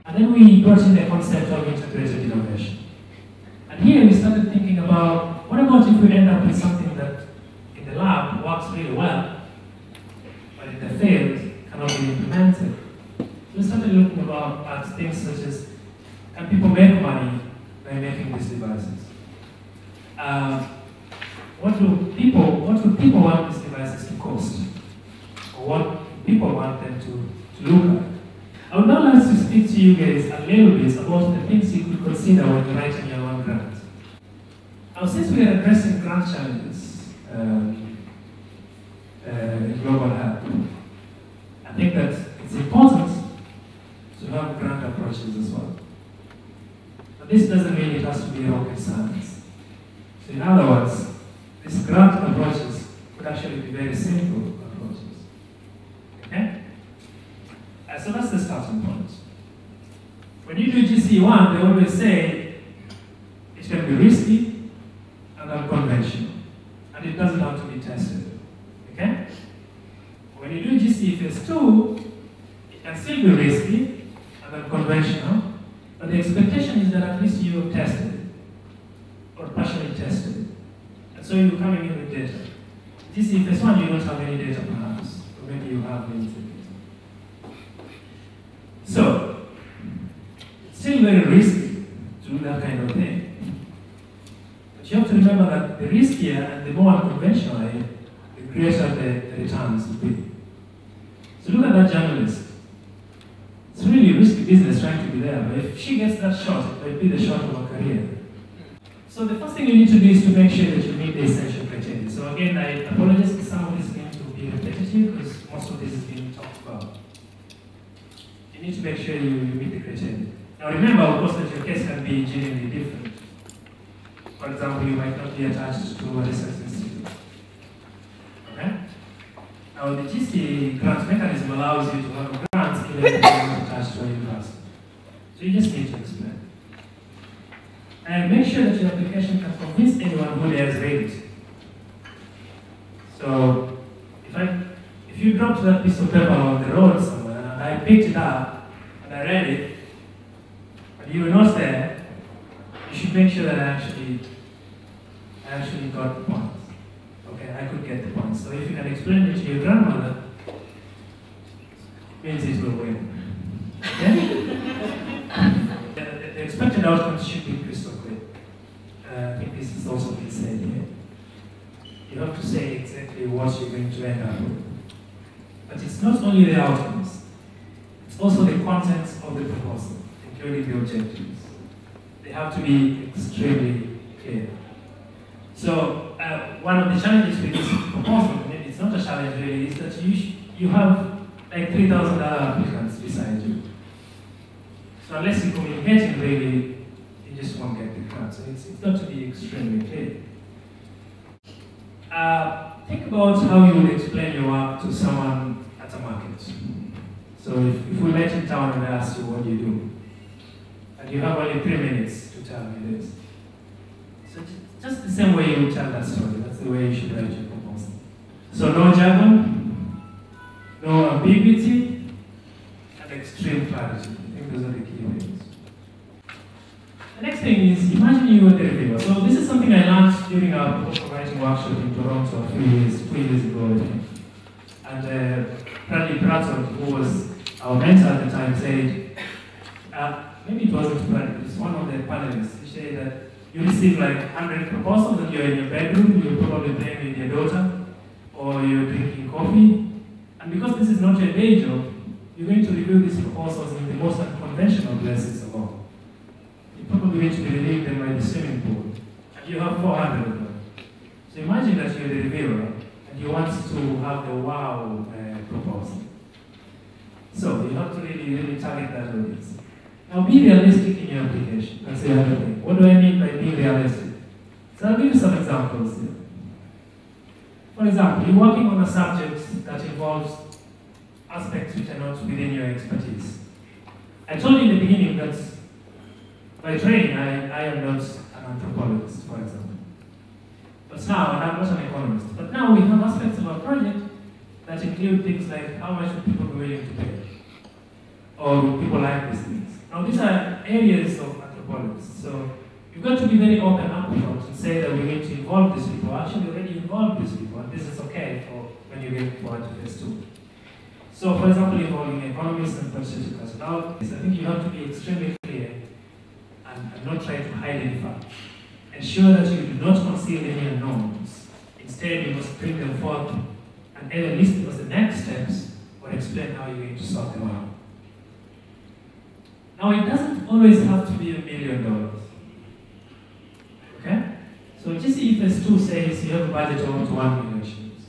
And then we brought in the concept of integrated innovation. And here we started thinking about, what about if we end up with something that in the lab works really well, but in the field cannot be implemented? So we started looking at things such as, can people make money by making these devices? What do people want these devices to cost? Or what people want them to look at? I would now like to speak to you guys a little bit about the things you could consider when you're writing your own grant. Now, since we are addressing grant challenges in global health, I think that it's important to have grant approaches as well. But this doesn't mean it has to be rocket science. So in other words, these grant approaches could actually be very simple approaches. Okay? So that's the starting point. When you do GC1, they always say it can be risky and unconventional, and it doesn't have to be tested. Okay? When you do GC phase 2, it can still be risky and unconventional, but the expectation is that at least you have tested it, or partially tested it. And so you're coming in with data. GC phase 1, you don't have any data perhaps, or maybe you have limited data. So, it's still very risky to do that kind of thing. But you have to remember that the riskier and the more unconventional, the greater the returns will be. So look at that journalist. It's really a risky business trying to be there, but if she gets that shot, it might be the shot of her career. So the first thing you need to do is to make sure that you meet the essential criteria. So again, I apologize if some of this is going to be repetitive because most of this is being talked about. You need to make sure you meet the criteria. Now remember, of course, that your case can be genuinely different. For example, you might not be attached to a research institute. Okay? Now the GC grant mechanism allows you to have a grant even if you're not attached to a university. So you just need to explain. And make sure that your application can convince anyone who dares read it. So if you dropped that piece of paper on the road somewhere, and I picked it up, and I read it, but you were not there, you should make sure that I actually got the points. Okay, I could get the points. So if you can explain it to your grandmother, it means it will win. Okay? the expected outcomes should be crystal clear. I think this is also been said here. You have to say exactly what you're going to end up with. But it's not only the outcomes, it's also the contents of the proposal, including the objectives. They have to be extremely clear. So one of the challenges with this proposal, maybe it's not a challenge really, is that you have like 3,000 other applicants beside you. So unless you're communicating really, you just won't get the grant. So it's got to be extremely clear. Think about how you would explain your work to someone at a market. So if we met in town and I asked you what do you do, and you have only 3 minutes to tell me this. So just the same way you would tell that story, that's the way you should write your proposal. So no jargon, no ambiguity, and extreme clarity. I think those are the key things. The next thing is, imagine you were the reviewer. So this is something I learned during our proposal writing workshop in Toronto a few years ago, I think. And Bradley Pratt, who was our mentor at the time, said, maybe it wasn't Bradley, it was one of the panelists, he said that you receive like 100 proposals and you're in your bedroom, you're probably playing with your daughter, or you're drinking coffee. And because this is not your day job, you're going to review these proposals in the most unconventional places of all. You're probably going to be reviewing them by the swimming pool, and you have 400 of them. So imagine that you're the reviewer, and you want to have the wow proposal. So you have to really target that audience. Now be realistic in your application. That's the other thing. What do I mean by being realistic? So I'll give you some examples here. For example, you're working on a subject that involves aspects which are not within your expertise. I told you in the beginning that by training, I am not an anthropologist, for example. But now, and I'm not an economist, but now we have aspects of our project that include things like how much would people be willing to pay? Or would people like these things? Now these are areas of anthropology, so you've got to be very open up front and say that we need to involve these people. Actually, already involve these people, and this is okay for when you get to phase 2. So, for example, involving economists and purchasing personnel, I think you have to be extremely clear and not try to hide any fact. Ensure that you do not conceal any unknowns. Instead, you must bring them forth and either list them as the next steps or explain how you're going to sort them out. Now, it doesn't always have to be $1 million. Okay? So GCE phase 2 says you have a budget of up to 1 million shillings.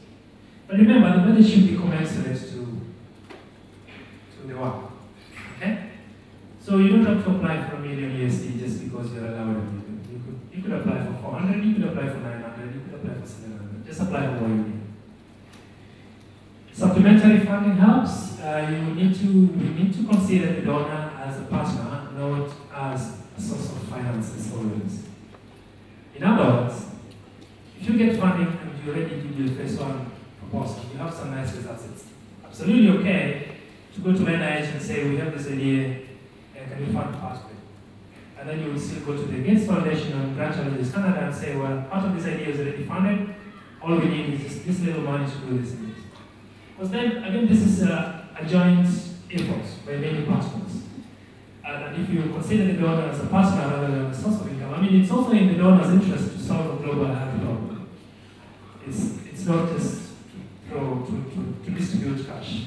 But remember, the budget should be commensurate to the work. Okay? So you don't have to apply for $1 million USD just because you're allowed $1 million. You could apply for 400, you could apply for 900, you could apply for 700. Just apply for what you need. Supplementary funding helps. We need to consider the donor as a partner, not as a source of finances always. In other words, if you get funding and you already did your phase 1 proposal, you have some nice results, it's absolutely okay to go to NIH and say, we have this idea, can you fund part of it? And then you will still go to the Gates Foundation and Grant Challenges Canada and say, well, part of this idea is already funded, all we need is just this little money to do this and this. Because then, again, this is a joint effort by many partners. And if you consider the donor as a partner rather than a source of income, I mean, it's also in the donor's interest to solve a global health problem. It's not just to distribute cash.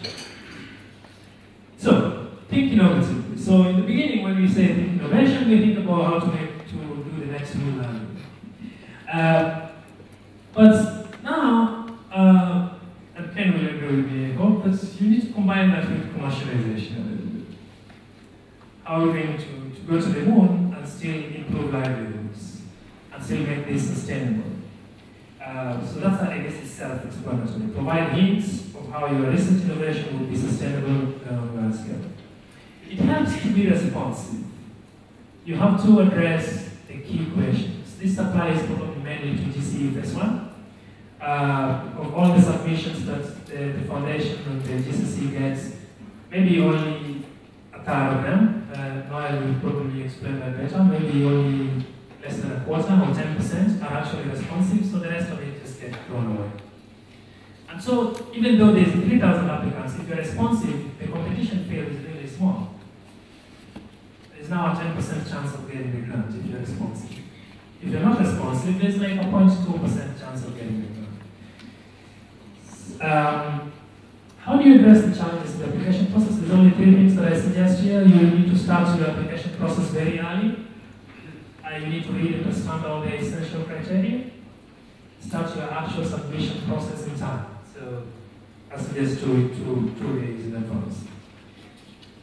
So, think innovatively. So, in the beginning, when we say think innovation, we think about how to do the next new learning. But now, and Ken will agree with me, I hope that you need to combine that with commercialization a little bit. How are we going to go to the moon and still improve livelihoods and still make this sustainable? So that's, I guess, it's self-explanatory. Provide hints of how your research innovation will be sustainable on a large scale. It helps to be responsive. You have to address the key questions. This applies probably mainly to GCE phase 1. Of all the submissions that the foundation and the GCC gets, maybe only a third of them, Noel will probably explain that better, maybe only less than a quarter or 10% are actually responsive, so the rest of it just gets thrown away. And so, even though there's 3,000 applicants, if you're responsive, the competition field is really small. There's now a 10% chance of getting the grant if you're responsive. If you're not responsive, there's like a 0.2% chance of getting the grant. How do you address the challenges in the application process? There's only 3 things that I suggest here. You need to start your application process very early. You need to read and understand all the essential criteria. Start your actual submission process in time. So I suggest 2 days in advance.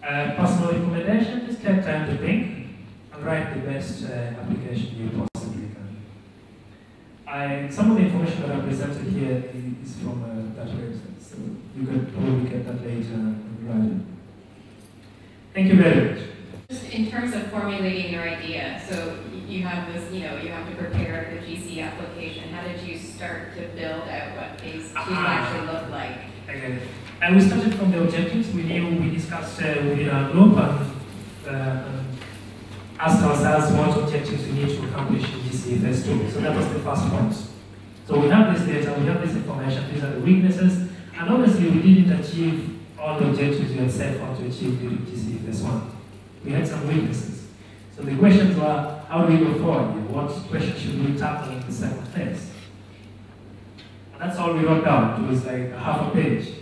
Personal recommendation, just take time to think and write the best application you possibly can. Some of the information that I presented here is from that website, so you can probably get that later and write it. Thank you very much. Just in terms of formulating your idea, so you have this, you have to prepare the GC application. How did you start to build out what phase 2 actually looked like? Okay. And we started from the objectives. We discussed within our group and asked ourselves what objectives we need to accomplish in GC phase 2. So that was the first point. So we have this data, we have this information, these are the weaknesses, and obviously we didn't achieve all the objectives we had set out to achieve during GC phase 1. We had some weaknesses. So the questions were, how do we go forward here? What questions should we tackle in the second phase? And that's all we wrote down. It was like half a page.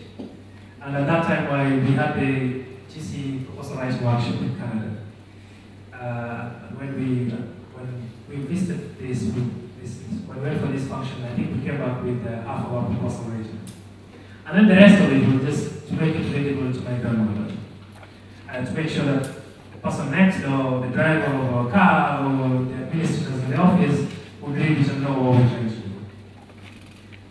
And at that time, we had the GC proposal writing workshop in Canada. And when we visited this, when we went for this function, I think we came back with half of our proposal written. And then the rest of it was just to make it readable to my grandmother. And to make sure that the person next door, the driver of our car, or the administrators in the office would read it and know what we're trying to do.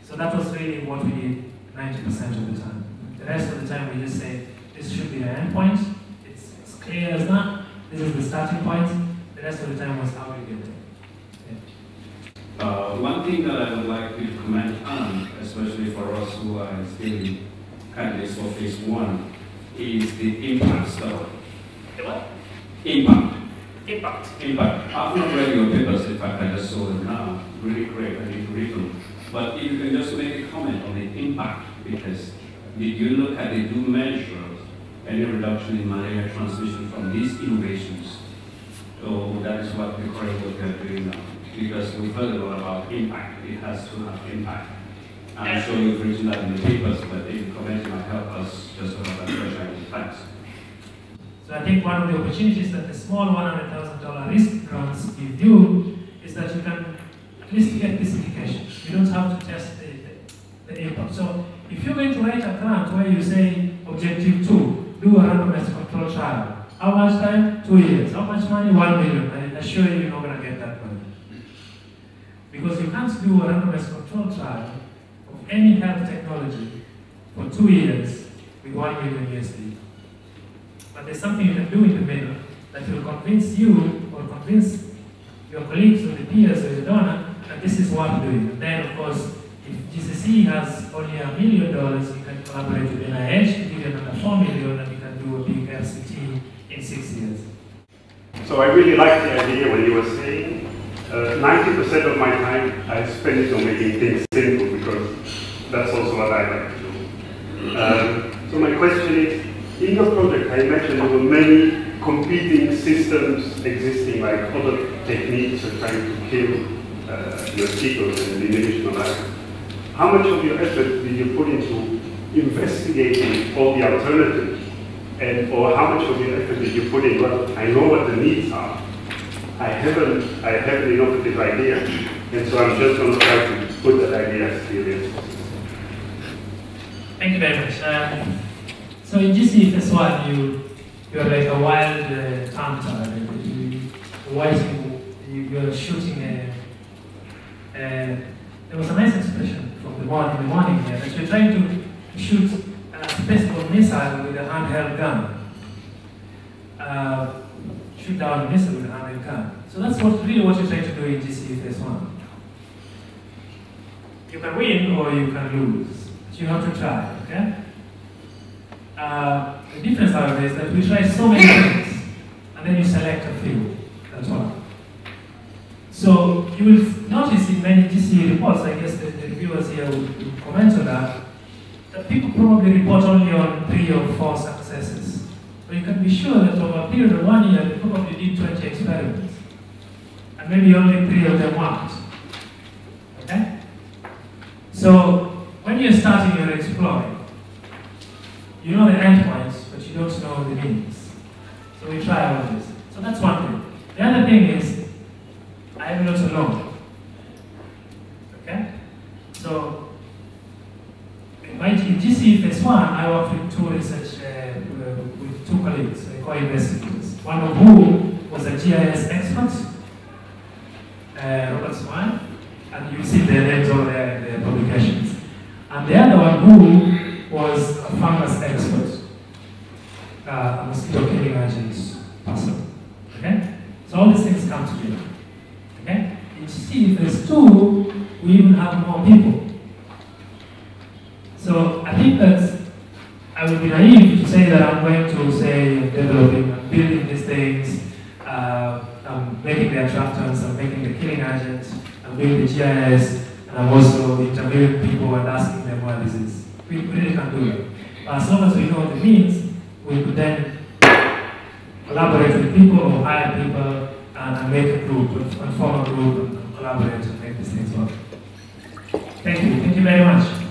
So that was really what we did 90% of the time. The rest of the time we just say, this should be the end point. It's as clear as that. This is the starting point. The rest of the time was how we get there. Yeah. One thing that I would like to comment on, especially for us who are still candidates for phase 1, is the impact story. The what? Impact. Impact. Impact. I've not read your papers, in fact, I just saw them now. Really great, I need to read them. But if you can just make a comment on the impact, because did you look at the do measure any reduction in malaria transmission from these innovations? So that is what the current work we are doing now. Because we've heard a lot about impact. It has to have impact. I'm sure you've written that in the papers, but if you comment might help us just to have that pressure. Thanks. So I think one of the opportunities that the small $100,000 risk grants give you is that you can at least get this indication. You don't have to test the impact. So if you're going to write a grant where you say objective 2, do a randomized control trial. How much time? 2 years. How much money? 1 million. I assure you, you're not going to get that money. Because you can't do a randomized control trial of any health technology for 2 years with 1 million USD. But there's something you can do in the middle that will convince you or convince your colleagues or the peers or the donor that this is worth doing. And then, of course, if GCC has only $1 million, you can collaborate with NIH to give you another $4 million, and you can do a big RCT in 6 years. So I really like the idea when you were saying 90% of my time I spend it on making things simple, because that's also what I like to do. So my question is, in your project I imagine there were many competing systems existing, like other techniques of trying to kill mosquitoes and diminish malaria. How much of your effort did you put into investigating all the alternatives? And or how much of your effort did you put in, well, I know what the needs are. I have an innovative idea, and so I'm just going to try to put that idea as clearly as possible. Thank you very much. So in GCFS1, you're like a wild hunter. You're shooting there was a nice expression from the morning here, that you're trying to shoot a space-borne missile with a handheld gun. Shoot down a missile with a handheld gun. So that's really what you're trying to do in GCFS1. You can win or you can lose, but you have to try, okay? The difference, however, is that we try so many things, and then you select a few. That's all. So you will notice in many GCE reports, I guess the reviewers here will comment on that people probably report only on 3 or 4 successes. But you can be sure that over a period of 1 year, they probably did 20 experiments. And maybe only 3 of them worked. Okay? So when you're starting your exploring, you know the endpoints, but you don't know the means. So we try all this. So that's one thing. The other thing is, I am not alone. Okay? So, in GCFS1, I worked with 2 with 2 colleagues, co-investigators. One of whom was a GIS expert, Robert Swan, and you see their names over there in the publications. And the other one who was a fungus expert, a mosquito killing agents person. Okay? So all these things come together. Okay? In GCFS2, we even have more people. So I think that I would be naive to say that I'm going to say developing and building these things, I'm making the attractants, I'm making the killing agents, I'm doing the GIS, and I'm also interviewing people and asking them what this is. We really can do that. But as long as we know the means, we could then collaborate with people or hire people and make a group, and form a group and collaborate and make these things work. Thank you very much.